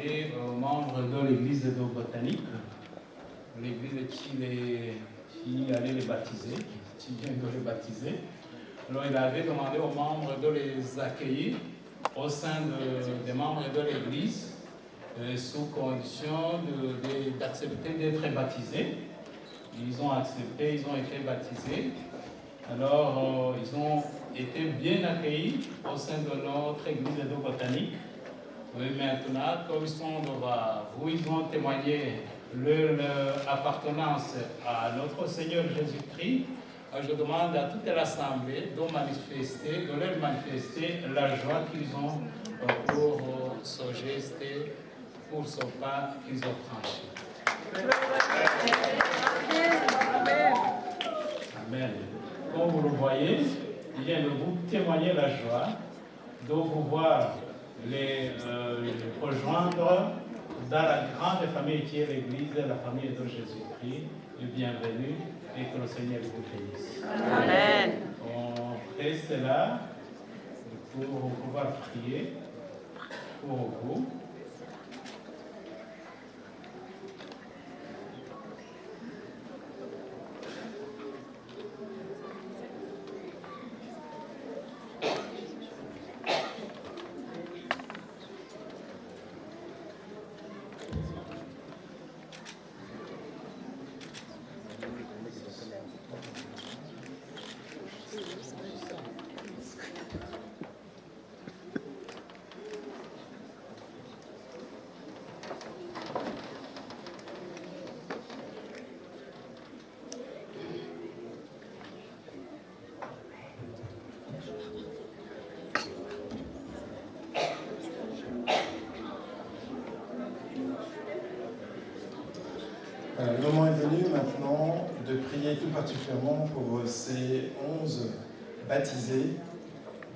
est membre de l'église de Botanique, l'église qui allait les baptiser, qui vient de les baptiser. Alors il avait demandé aux membres de les accueillir au sein des membres de l'église, sous condition d'accepter d'être baptisés. Ils ont accepté, ils ont été baptisés. Alors ils ont été bien accueillis au sein de notre église de Botanique. Et maintenant, comme ils sont devant vous, ils ont témoigné leur appartenance à notre Seigneur Jésus-Christ. Je demande à toute l'Assemblée de leur manifester la joie qu'ils ont pour ce geste, pour ce pas qu'ils ont franchi. Amen. Comme vous le voyez, il vient de vous témoigner la joie de pouvoir les rejoindre dans la grande famille qui est l'Église, la famille de Jésus-Christ. Bienvenue et que le Seigneur vous bénisse. Amen. On reste là pour pouvoir prier pour vous. Le moment est venu maintenant de prier tout particulièrement pour ces 11 baptisés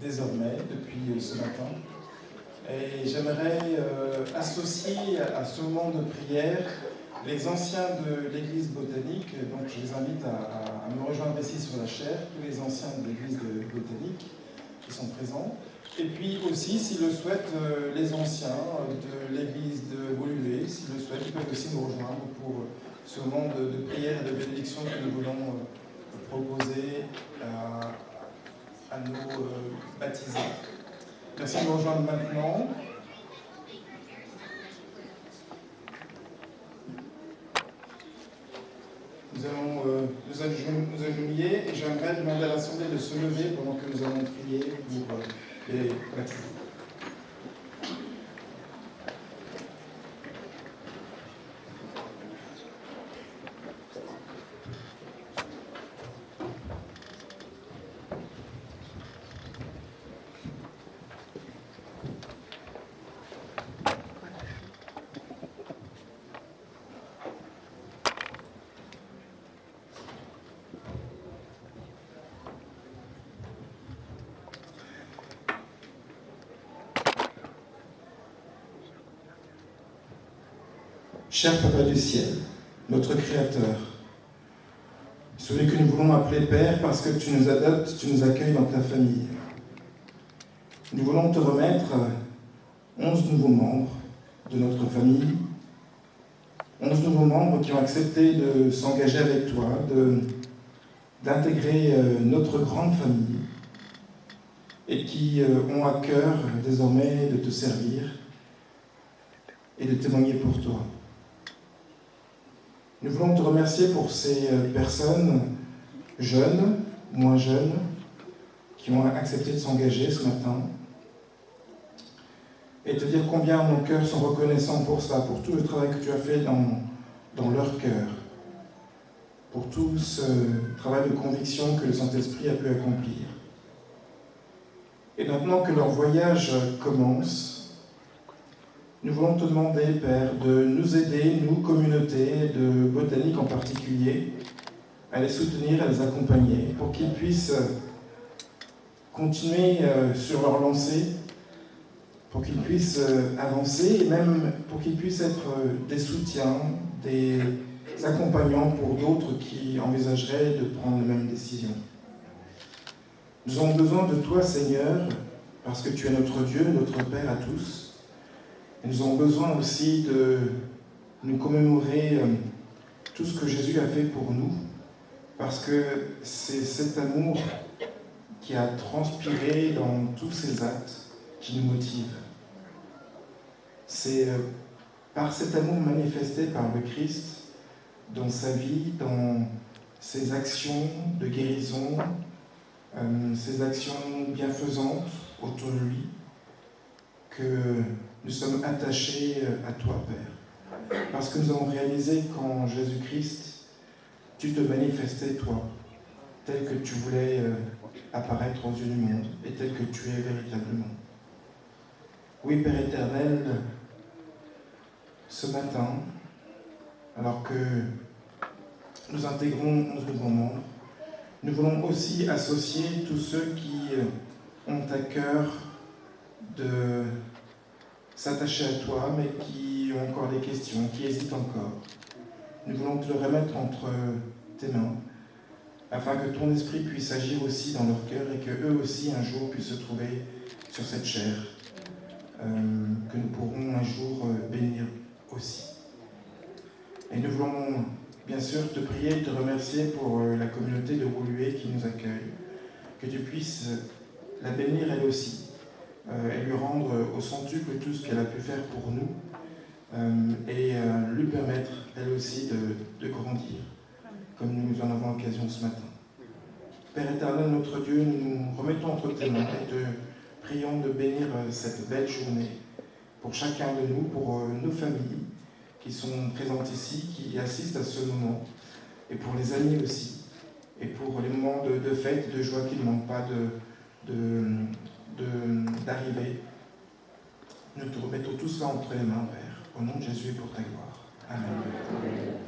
désormais depuis ce matin. Et j'aimerais associer à ce moment de prière les anciens de l'église botanique. Donc je les invite à me rejoindre ici sur la chaire, tous les anciens de l'église botanique qui sont présents. Et puis aussi, s'ils le souhaitent, les anciens de l'église de Woluwe, s'ils le souhaitent, ils peuvent aussi nous rejoindre pour ce moment de prière et de bénédiction que nous voulons proposer à nos baptisés. Merci de nous rejoindre maintenant. Nous allons nous agenouiller et j'aimerais demander à l'Assemblée de se lever pendant que nous allons prier pour les baptisés. Cher Papa du ciel, notre Créateur, celui que nous voulons appeler Père parce que tu nous adoptes, tu nous accueilles dans ta famille. Nous voulons te remettre 11 nouveaux membres de notre famille, 11 nouveaux membres qui ont accepté de s'engager avec toi, d'intégrer notre grande famille et qui ont à cœur désormais de te servir et de témoigner pour toi. Nous voulons te remercier pour ces personnes jeunes, moins jeunes, qui ont accepté de s'engager ce matin, et te dire combien nos cœurs sont reconnaissants pour ça, pour tout le travail que tu as fait dans leur cœur, pour tout ce travail de conviction que le Saint-Esprit a pu accomplir. Et maintenant que leur voyage commence, nous voulons te demander, Père, de nous aider, nous, communauté de botanique en particulier, à les soutenir, à les accompagner, pour qu'ils puissent continuer sur leur lancée, pour qu'ils puissent avancer, et même pour qu'ils puissent être des soutiens, des accompagnants pour d'autres qui envisageraient de prendre les mêmes décisions. Nous avons besoin de toi, Seigneur, parce que tu es notre Dieu, notre Père à tous, Et nous avons besoin aussi de nous commémorer tout ce que Jésus a fait pour nous, parce que c'est cet amour qui a transpiré dans tous ses actes qui nous motive. C'est par cet amour manifesté par le Christ dans sa vie, dans ses actions de guérison, ses actions bienfaisantes autour de lui, que nous sommes attachés à toi, Père. Parce que nous avons réalisé qu'en Jésus-Christ, tu te manifestais, toi, tel que tu voulais apparaître aux yeux du monde et tel que tu es véritablement. Oui, Père éternel, ce matin, alors que nous intégrons 11 nouveaux membres, nous voulons aussi associer tous ceux qui ont à cœur de s'attacher à toi, mais qui ont encore des questions, qui hésitent encore. Nous voulons te le remettre entre tes mains, afin que ton esprit puisse agir aussi dans leur cœur et qu'eux aussi un jour puissent se trouver sur cette chair, que nous pourrons un jour bénir aussi. Et nous voulons bien sûr te prier et te remercier pour la communauté de Woluwe qui nous accueille, que tu puisses la bénir elle aussi, et lui rendre au centuple tout ce qu'elle a pu faire pour nous, et lui permettre elle aussi de grandir, comme nous en avons l'occasion ce matin. Père éternel, notre Dieu, nous nous remettons entre tes mains et te prions de bénir cette belle journée pour chacun de nous, pour nos familles qui sont présentes ici, qui assistent à ce moment, et pour les amis aussi, et pour les moments de fête, de joie qui ne manquent pas d'arriver. Nous te remettons tout cela entre les mains, Père, au nom de Jésus et pour ta gloire. Amen. Amen.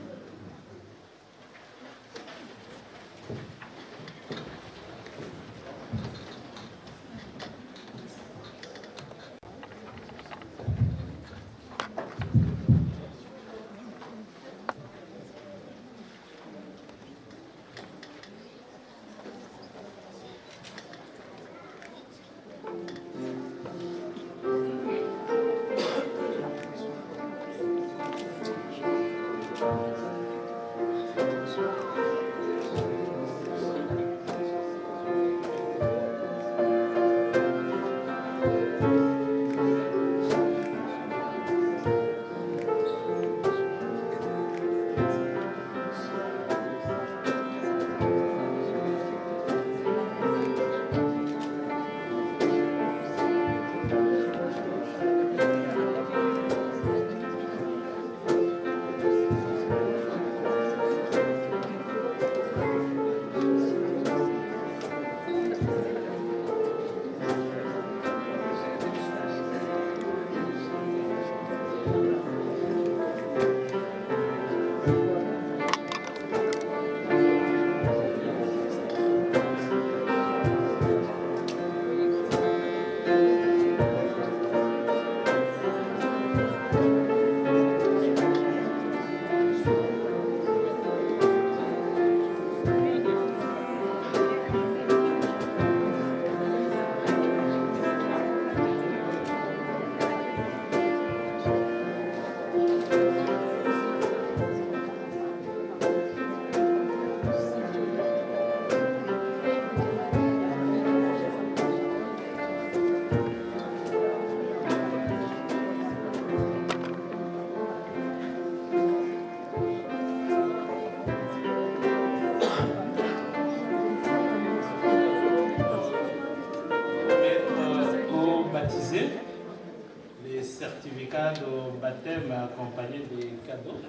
Les certificats de baptême accompagnés des cadeaux.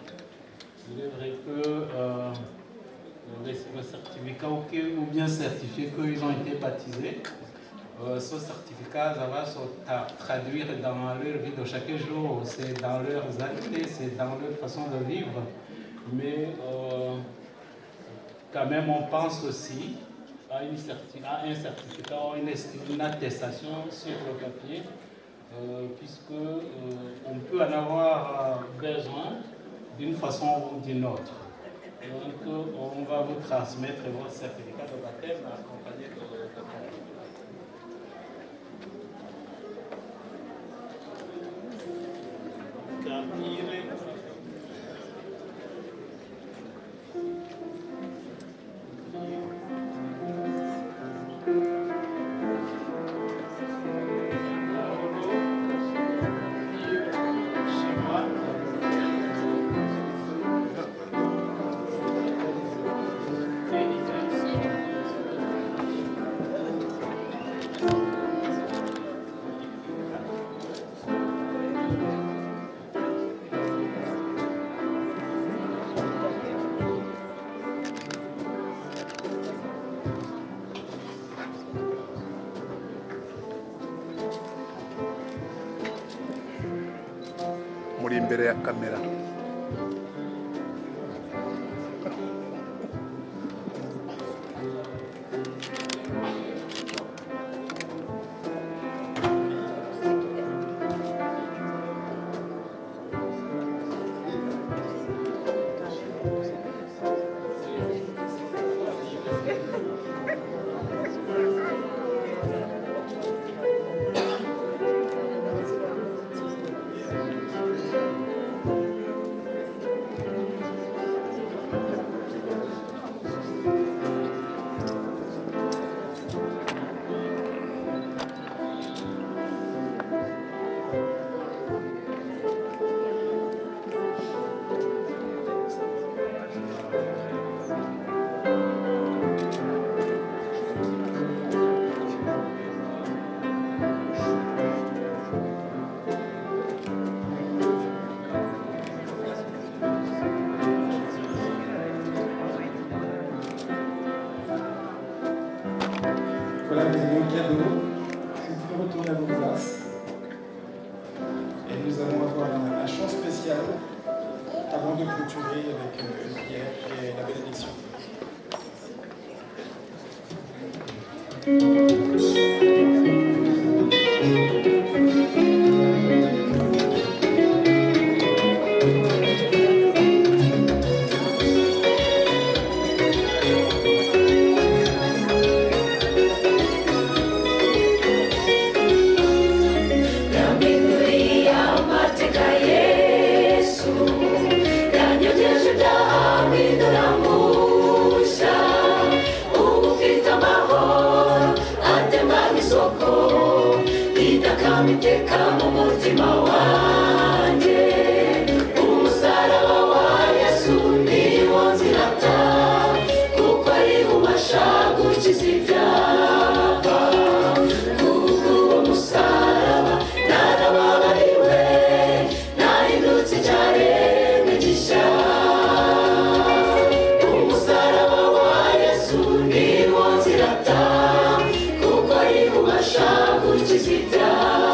Il est vrai que le certificat ou bien certifié qu'ils ont été baptisés, ce certificat ça va se traduire dans leur vie de chaque jour, c'est dans leurs actes, c'est dans leur façon de vivre. Mais quand même on pense aussi à un certificat, une attestation sur le papier, puisque on peut en avoir besoin d'une façon ou d'une autre. Donc on va vous transmettre votre certificat de baptême accompagné de muri imbere ya kamera. Voilà, vous avez un cadeau. Vous pouvez retourner à vos places. Et nous allons avoir un chant spécial avant de clôturer avec une prière et la bénédiction. Iteka mu mutima wanjye umusaraba wa Yesu niwo nzirata kuko ari ubasha gukiza ibyaha kuko uwo musaraba narababariwe nahindutse icyaremwe gishya umusaraba wa Yesu niwo nzirata kuko ari ubasha gukiza ibyaha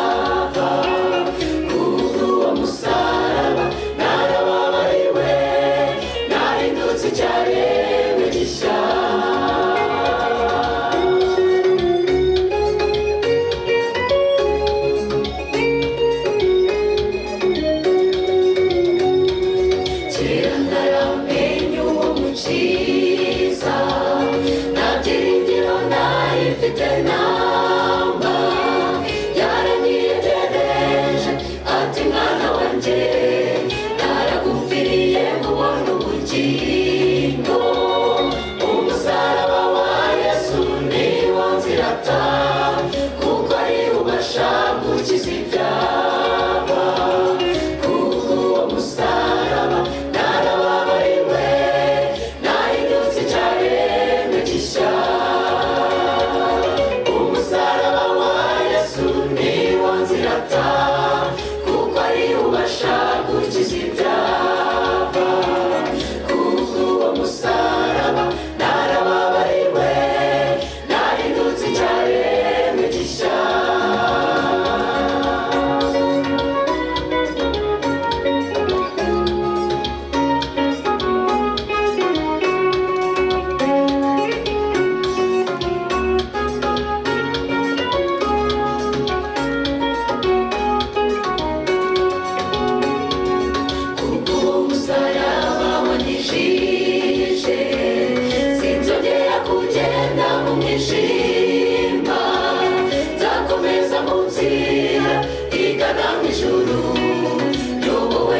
igana mu ijuru, yobowe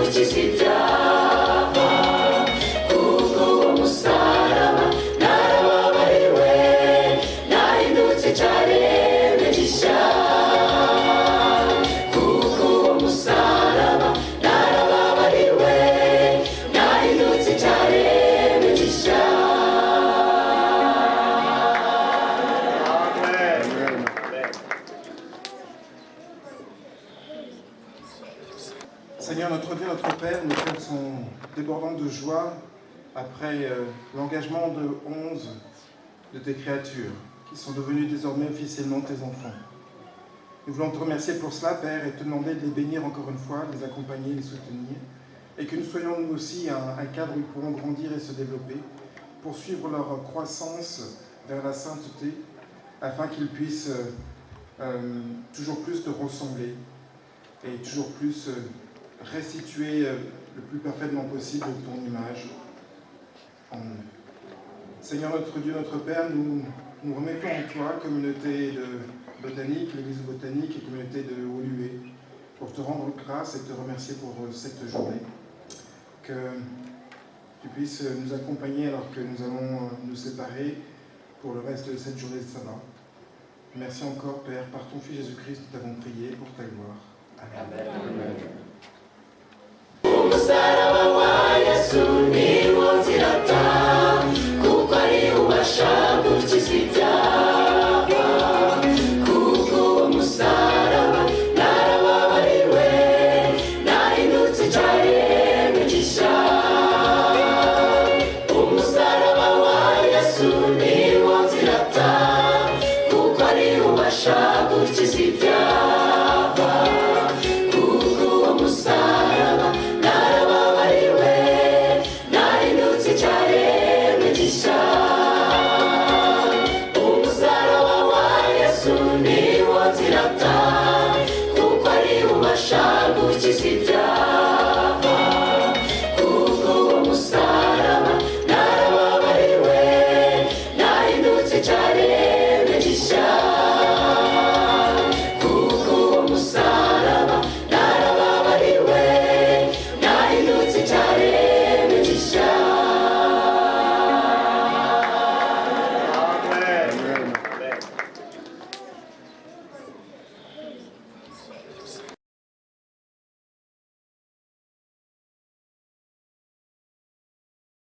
ukiza ibyaha kuko uwo musaraba narababariwe nahindutse icyaremwe gishya kuko uwo musaraba narababariwe nahindutse icyaremwe gishya. Seigneur, notre Dieu, notre Père, nos cœurs sont débordants de joie après l'engagement de 11 de tes créatures qui sont devenues désormais officiellement tes enfants. Nous voulons te remercier pour cela, Père, et te demander de les bénir encore une fois, de les accompagner, de les soutenir, et que nous soyons nous aussi un cadre où ils pourront grandir et se développer, poursuivre leur croissance vers la sainteté, afin qu'ils puissent toujours plus te ressembler et toujours plus restituer le plus parfaitement possible ton image en eux. Seigneur notre Dieu, notre Père, nous nous remettons en toi, communauté de botanique, l'église botanique et communauté de Woluwe, pour te rendre grâce et te remercier pour cette journée. Que tu puisses nous accompagner alors que nous allons nous séparer pour le reste de cette journée de sabbat. Merci encore, Père, par ton Fils Jésus-Christ, nous t'avons prié pour ta gloire. Amen. Amen.